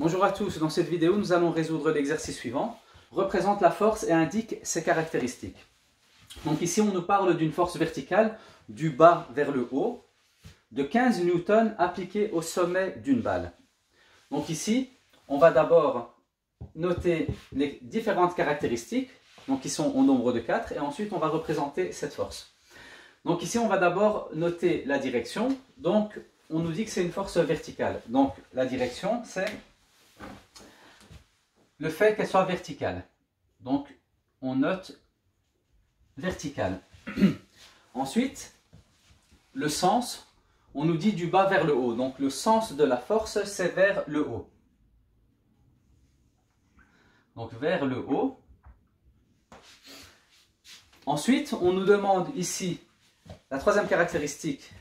Bonjour à tous, dans cette vidéo nous allons résoudre l'exercice suivant. Représente la force et indique ses caractéristiques. Donc ici on nous parle d'une force verticale du bas vers le haut de 15 newtons appliquée au sommet d'une balle. Donc ici on va d'abord noter les différentes caractéristiques donc qui sont au nombre de 4 et ensuite on va représenter cette force. Donc ici on va d'abord noter la direction. Donc on nous dit que c'est une force verticale. Donc la direction c'est le fait qu'elle soit verticale. Donc, on note verticale. Ensuite, le sens, on nous dit du bas vers le haut. Donc, le sens de la force, c'est vers le haut. Donc, vers le haut. Ensuite, on nous demande ici, la troisième caractéristique,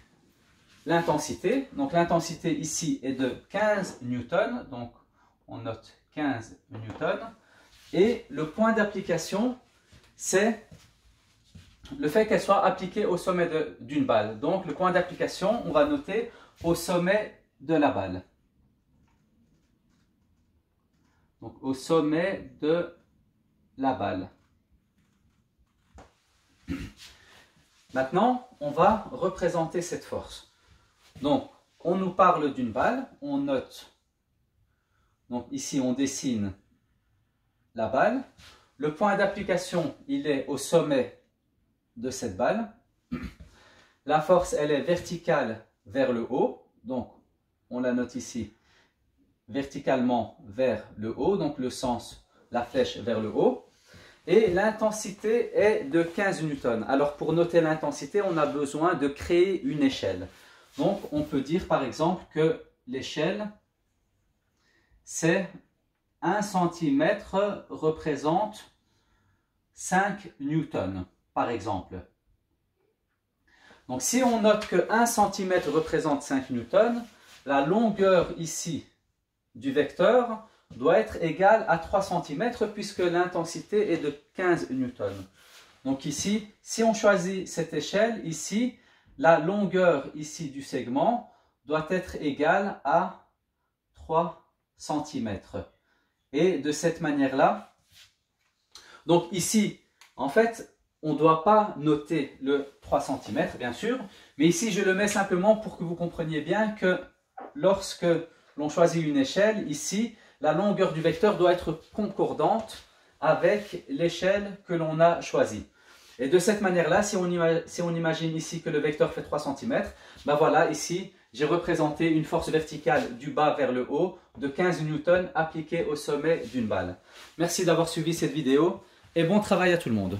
l'intensité. Donc, l'intensité ici est de 15 newtons. Donc, on note 15 newtons. Et le point d'application, c'est le fait qu'elle soit appliquée au sommet d'une balle. Donc, le point d'application, on va noter au sommet de la balle. Donc, au sommet de la balle. Maintenant, on va représenter cette force. Donc, on nous parle d'une balle, on note. Donc ici, on dessine la balle. Le point d'application, il est au sommet de cette balle. La force, elle est verticale vers le haut. Donc, on la note ici verticalement vers le haut. Donc, le sens, la flèche vers le haut. Et l'intensité est de 15 newtons. Alors, pour noter l'intensité, on a besoin de créer une échelle. Donc, on peut dire par exemple que l'échelle, c'est 1 cm représente 5 newtons, par exemple. Donc, si on note que 1 cm représente 5 newtons, la longueur ici du vecteur doit être égale à 3 cm puisque l'intensité est de 15 newtons. Donc ici, si on choisit cette échelle, ici, la longueur ici du segment doit être égale à 3 cm. Et de cette manière-là, donc ici, en fait, on ne doit pas noter le 3 cm, bien sûr, mais ici, je le mets simplement pour que vous compreniez bien que lorsque l'on choisit une échelle, ici, la longueur du vecteur doit être concordante avec l'échelle que l'on a choisie. Et de cette manière-là, si on imagine ici que le vecteur fait 3 cm, ben voilà, ici, j'ai représenté une force verticale du bas vers le haut de 15 newtons appliquée au sommet d'une balle. Merci d'avoir suivi cette vidéo et bon travail à tout le monde.